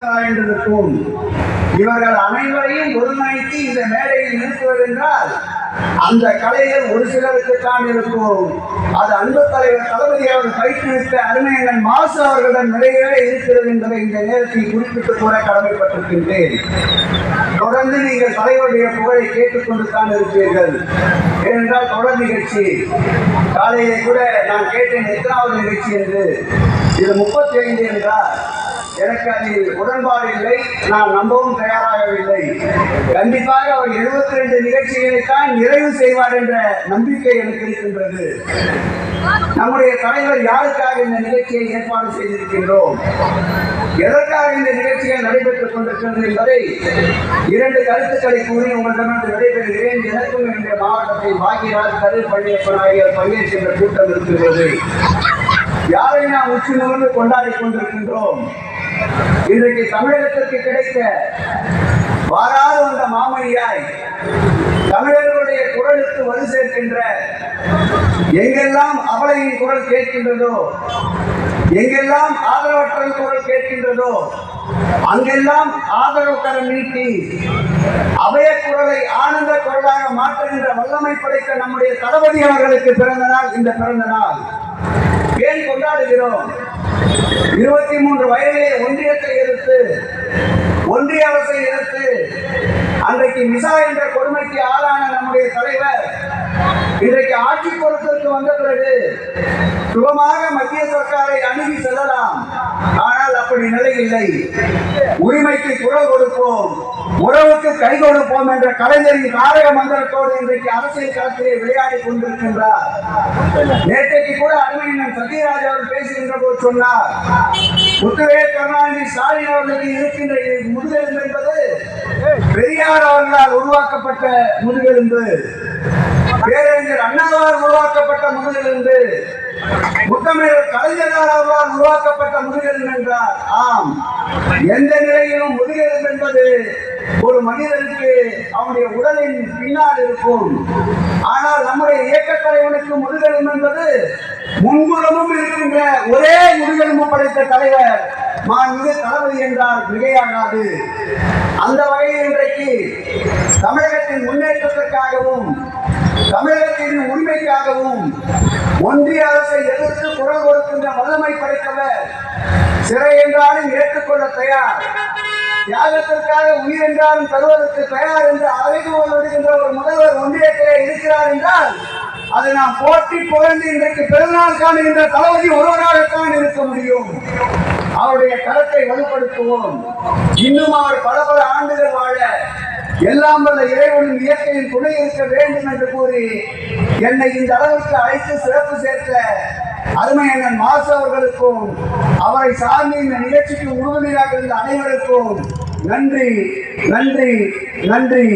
என்றிருக்கும். இவர்கள் அனைவரையும் ஒருங்கிணைத்து இந்த மேடையில் நிறுத்துவதென்றால் அந்த கலைகள் ஒரு சிலருக்கு தான் இருக்கும். அது அன்பு தலைவர் தளபதி அவர்கள் பயிற்றுவித்த அருமையண்ணன் மாசு அவர்களிடம் நிறையவே இருக்கிறது என்பதை இந்த நேரத்தில் குறிப்பிட்டு கூட கடமைப்பட்டிருக்கின்றேன். தொடர்ந்து நீங்கள் தலைவருடைய புகழை கேட்டுக்கொண்டு தான் இருப்பீர்கள். ஏனென்றால் தொடர் நிகழ்ச்சி காலையிலே கூட நான் கேட்டேன் எத்தனாவது நிகழ்ச்சி என்று. இது 35 என்றால் எனக்கு அதில் உடன்பாடு இல்லை, நான் நம்பவும் தயாராகவில்லை. கண்டிப்பாக அவர் 72 நிகழ்ச்சிகளைத்தான் நிறைவு செய்வார் என்ற நம்பிக்கை எனக்கு இருக்கின்றது. நம்முடைய தலைவர் யாருக்காக இந்த நிகழ்ச்சியை ஏற்பாடு செய்திருக்கின்றோம், எதற்காக இந்த நிகழ்ச்சிகள் நடைபெற்றுக் கொண்டிருக்கிறது என்பதை 2 கருத்துக்களை கூறி உங்களிடமிருந்து விடைபெறுகிறேன். எனக்கும் என்னுடைய மாவட்டத்தை பாக்கியராஜ் கரு பழனியப்பன் ஆகியோர் பங்கேற்கின்ற கூட்டம் இருக்கிறது. யாரை நாம் உச்சி முகர்ந்து கொண்டாடி கொண்டிருக்கின்றோம். இன்றைக்கு தமிழகத்திற்கு கிடைக்க வாராது வந்த மாமணியாய் தமிழர்களுடைய குரலுக்கு வலு சேர்க்கின்ற, எங்கெல்லாம் அவளையின் குரல் கேட்கின்றதோ, எங்கெல்லாம் ஆதரவற்ற குரல் கேட்கின்றதோ அங்கெல்லாம் ஆதரவு கரம் நீட்டி அபய குரலை ஆனந்த குரலாக மாற்றுகின்ற வல்லமை படைத்த நம்முடைய தளபதி அவர்களுக்கு பிறந்த நாள் இந்த பிறந்த நாள். ஏன் கொண்டாடுகிறோம்? 23 வயதிலே ஒன்றியத்தை எதிர்த்து, ஒன்றிய அரசை எதிர்த்து அன்றைக்கு மிசா என்ற கொடுமைக்கு ஆளான நம்முடைய தலைவர் இன்றைக்கு ஆட்சி பொறுப்பிற்கு வந்த பிறகு சுகமாக மத்திய சர்க்காரை அணுகி செல்லலாம். ஆனால் அப்படி நிலை இல்லை. உரிமைக்கு குரல் கொடுப்போம், உறவுக்கு கை கொடுப்போம் என்ற கலைஞரின் நாடக மந்திரத்தோடு இன்றைக்கு அரசியல் களத்திலே விளையாடி கொண்டிருக்கின்றார். நேற்றைக்கு கூட அருமையண்ணன் சத்யராஜ் அவர் பேசுகின்ற போது சொன்னார், முத்துவேல் கருணாநிதி ஸ்டாலின் அவர்களுக்கு இருக்கின்ற முதுகெலும்பு என்பது பெரியார் அவர்களால் உருவாக்கப்பட்ட முதுகெலும்பு, பேரறிஞர் அண்ணாவால் உருவாக்கப்பட்ட முதுகெலும்பு, முத்தமிழர் கலைஞரால் அவர்களால் உருவாக்கப்பட்ட முதுகெலும்பு என்றார். ஆம், எந்த நிலையிலும் முதுகெலும்பு என்பது ஒரு மனிதனுக்கு அவனுடைய உடலின் பின்னால் இருக்கும். ஆனால் நம்முடைய இயக்க தலைவனுக்கு முதுகெலும்பு என்பது முன்புறமும் இருக்கின்ற ஒரே முதுகெலும்பு படைத்த தலைவர் மாண்புமிகு தளபதி என்றால் மிகையாகாது. அந்த வகையில் இன்றைக்கு தமிழகத்தின் முன்னேற்றத்திற்காகவும் தமிழகத்தின் உரிமைக்காகவும் ஒன்றிய அரசை எதிர்த்து குரல் கொடுக்கின்ற வல்லமை படைத்தவர். சிறை என்றாலும் ஏற்றுக்கொள்ள தயார், தியாகத்திற்காக உயிர் என்றாலும் தருவதற்கு தயார் என்று அழைப்புகள் விடுகின்ற ஒரு முதல்வர் ஒன்றியத்திலே இருக்கிறார் என்றால் அதை நாம் போட்டி புகழ்ந்து இன்றைக்கு பெருநாள் காணுகின்ற தளபதி ஒருவராகத்தான் இருக்க முடியும். அவருடைய கருத்தை வலுப்படுத்துவோம். இன்னும் அவர் பல ஆண்டுகள் வாழ எல்லாம் வல்ல இறைவனின் இயற்கையின் துணை இருக்க வேண்டும் என்று கூறி என்னை இந்த அளவுக்கு அழைத்து சிறப்பு சேர்த்த அருமையண்ணன் மாசு அவர்களுக்கும் அவரை சார்ந்து இந்த நிகழ்ச்சிக்கு உறுதுணையாக இருந்த அனைவருக்கும் நன்றி நன்றி நன்றி.